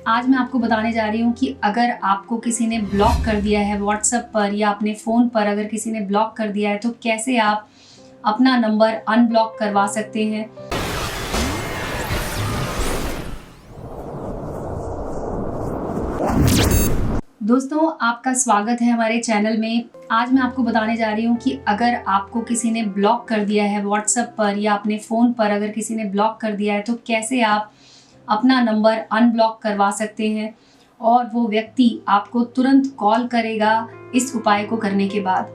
आज मैं आपको बताने जा रही हूँ कि अगर आपको किसी ने ब्लॉक कर दिया है व्हाट्सएप पर या अपने फ़ोन पर अगर किसी ने ब्लॉक कर दिया है तो कैसे आप अपना नंबर अनब्लॉक करवा सकते हैं। दोस्तों, आपका स्वागत है हमारे चैनल में। आज मैं आपको बताने जा रही हूँ कि अगर आपको किसी ने ब्लॉक कर दिया है व्हाट्सएप पर या अपने फ़ोन पर अगर किसी ने ब्लॉक कर दिया है तो कैसे आप अपना नंबर अनब्लॉक करवा सकते हैं और वो व्यक्ति आपको तुरंत कॉल करेगा इस उपाय को करने के बाद।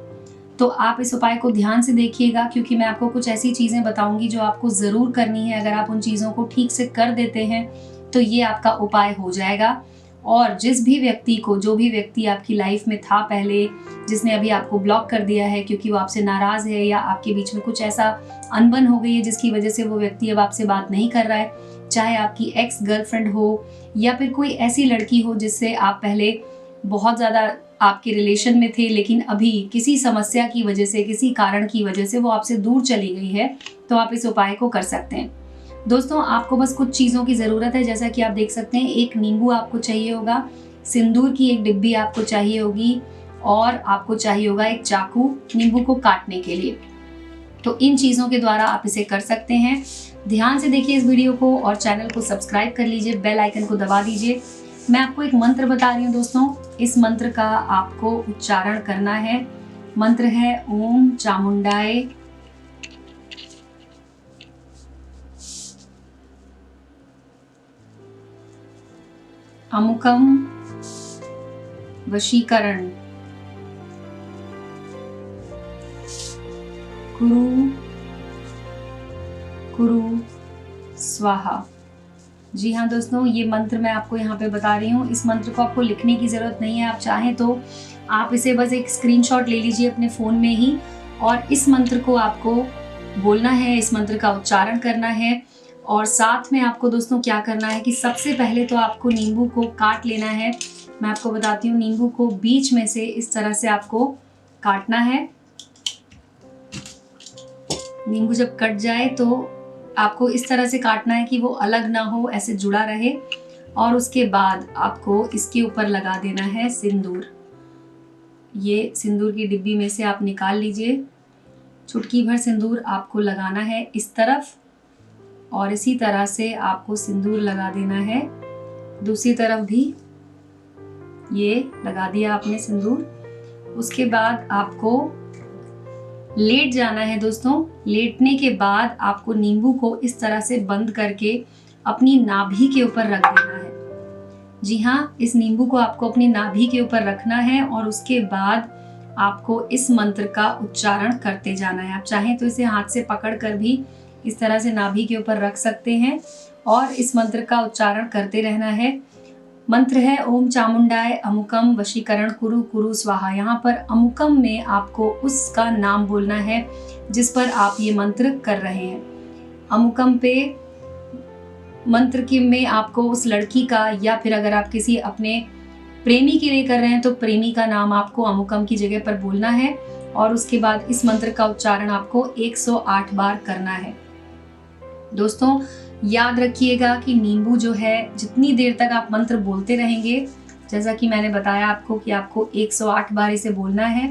तो आप इस उपाय को ध्यान से देखिएगा क्योंकि मैं आपको कुछ ऐसी चीज़ें बताऊंगी जो आपको ज़रूर करनी है। अगर आप उन चीज़ों को ठीक से कर देते हैं तो ये आपका उपाय हो जाएगा और जिस भी व्यक्ति को, जो भी व्यक्ति आपकी लाइफ में था पहले, जिसने अभी आपको ब्लॉक कर दिया है क्योंकि वो आपसे नाराज़ है या आपके बीच में कुछ ऐसा अनबन हो गई है जिसकी वजह से वो व्यक्ति अब आपसे बात नहीं कर रहा है, चाहे आपकी एक्स गर्लफ्रेंड हो या फिर कोई ऐसी लड़की हो जिससे आप पहले बहुत ज़्यादा आपके रिलेशन में थे लेकिन अभी किसी समस्या की वजह से, किसी कारण की वजह से वो आपसे दूर चली गई है, तो आप इस उपाय को कर सकते हैं। दोस्तों, आपको बस कुछ चीज़ों की ज़रूरत है। जैसा कि आप देख सकते हैं, एक नींबू आपको चाहिए होगा, सिंदूर की एक डिब्बी आपको चाहिए होगी और आपको चाहिए होगा एक चाकू नींबू को काटने के लिए। तो इन चीज़ों के द्वारा आप इसे कर सकते हैं। ध्यान से देखिए इस वीडियो को और चैनल को सब्सक्राइब कर लीजिए, बेल आइकन को दबा दीजिए। मैं आपको एक मंत्र बता रही हूँ दोस्तों, इस मंत्र का आपको उच्चारण करना है। मंत्र है ओम चामुंडाय अमुकम वशीकरण कुरु कुरु स्वाहा। जी हाँ दोस्तों, ये मंत्र मैं आपको यहाँ पे बता रही हूँ। इस मंत्र को आपको लिखने की ज़रूरत नहीं है। आप चाहें तो आप इसे बस एक स्क्रीनशॉट ले लीजिए अपने फ़ोन में ही और इस मंत्र को आपको बोलना है, इस मंत्र का उच्चारण करना है। और साथ में आपको दोस्तों क्या करना है कि सबसे पहले तो आपको नींबू को काट लेना है। मैं आपको बताती हूँ, नींबू को बीच में से इस तरह से आपको काटना है। नींबू जब कट जाए तो आपको इस तरह से काटना है कि वो अलग ना हो, ऐसे जुड़ा रहे। और उसके बाद आपको इसके ऊपर लगा देना है सिंदूर। ये सिंदूर की डिब्बी में से आप निकाल लीजिए। चुटकी भर सिंदूर आपको लगाना है इस तरफ और इसी तरह से आपको सिंदूर लगा देना है दूसरी तरफ भी। ये लगा दिया आपने सिंदूर। उसके बाद आपको लेट जाना है दोस्तों। लेटने के बाद आपको नींबू को इस तरह से बंद करके अपनी नाभि के ऊपर रख देना है। जी हाँ, इस नींबू को आपको अपनी नाभि के ऊपर रखना है और उसके बाद आपको इस मंत्र का उच्चारण करते जाना है। आप चाहें तो इसे हाथ से पकड़ कर भी इस तरह से नाभि के ऊपर रख सकते हैं और इस मंत्र का उच्चारण करते रहना है। मंत्र है ओम चामुंडाय अमुकम वशीकरण कुरु कुरु स्वाहा। यहाँ पर अमुकम में आपको उसका नाम बोलना है जिस पर आप ये मंत्र कर रहे हैं। अमुकम पे मंत्र के में आपको उस लड़की का या फिर अगर आप किसी अपने प्रेमी के लिए कर रहे हैं तो प्रेमी का नाम आपको अमुकम की जगह पर बोलना है और उसके बाद इस मंत्र का उच्चारण आपको 108 बार करना है। दोस्तों, याद रखिएगा कि नींबू जो है, जितनी देर तक आप मंत्र बोलते रहेंगे, जैसा कि मैंने बताया आपको कि आपको 108 बार इसे बोलना है,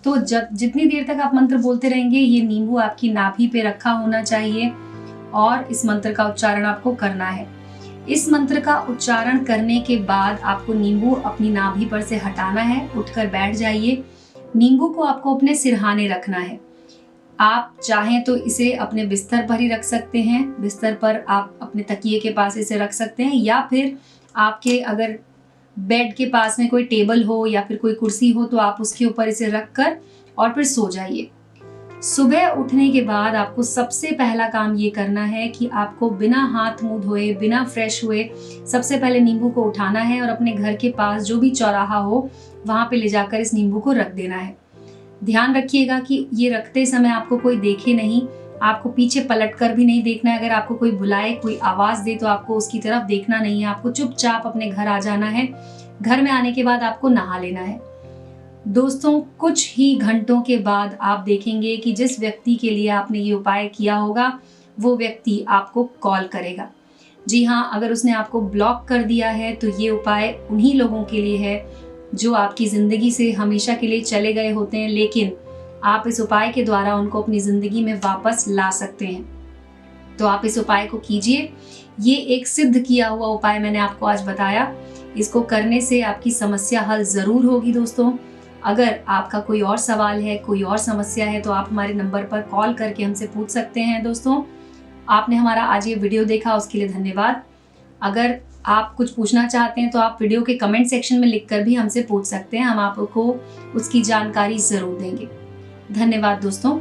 तो जितनी देर तक आप मंत्र बोलते रहेंगे ये नींबू आपकी नाभि पे रखा होना चाहिए और इस मंत्र का उच्चारण आपको करना है। इस मंत्र का उच्चारण करने के बाद आपको नींबू अपनी नाभि पर से हटाना है। उठकर बैठ जाइए। नींबू को आपको अपने सिरहाने रखना है। आप चाहें तो इसे अपने बिस्तर पर ही रख सकते हैं। बिस्तर पर आप अपने तकिए के पास इसे रख सकते हैं या फिर आपके अगर बेड के पास में कोई टेबल हो या फिर कोई कुर्सी हो तो आप उसके ऊपर इसे रख कर और फिर सो जाइए। सुबह उठने के बाद आपको सबसे पहला काम ये करना है कि आपको बिना हाथ मुंह धोए, बिना फ्रेश हुए सबसे पहले नींबू को उठाना है और अपने घर के पास जो भी चौराहा हो वहाँ पे ले जाकर इस नींबू को रख देना है। ध्यान रखिएगा कि ये रखते समय आपको कोई देखे नहीं, आपको पीछे पलट कर भी नहीं देखना है। अगर आपको कोई बुलाए, कोई आवाज़ दे तो आपको उसकी तरफ देखना नहीं है। आपको चुपचाप अपने घर आ जाना है। घर में आने के बाद आपको नहा लेना है। दोस्तों, कुछ ही घंटों के बाद आप देखेंगे कि जिस व्यक्ति के लिए आपने ये उपाय किया होगा वो व्यक्ति आपको कॉल करेगा। जी हाँ, अगर उसने आपको ब्लॉक कर दिया है तो ये उपाय उन्हीं लोगों के लिए है जो आपकी ज़िंदगी से हमेशा के लिए चले गए होते हैं, लेकिन आप इस उपाय के द्वारा उनको अपनी ज़िंदगी में वापस ला सकते हैं। तो आप इस उपाय को कीजिए। ये एक सिद्ध किया हुआ उपाय मैंने आपको आज बताया। इसको करने से आपकी समस्या हल ज़रूर होगी दोस्तों। अगर आपका कोई और सवाल है, कोई और समस्या है, तो आप हमारे नंबर पर कॉल करके हमसे पूछ सकते हैं दोस्तों। आपने हमारा आज ये वीडियो देखा उसके लिए धन्यवाद। अगर आप कुछ पूछना चाहते हैं तो आप वीडियो के कमेंट सेक्शन में लिखकर भी हमसे पूछ सकते हैं। हम आपको उसकी जानकारी ज़रूर देंगे। धन्यवाद दोस्तों।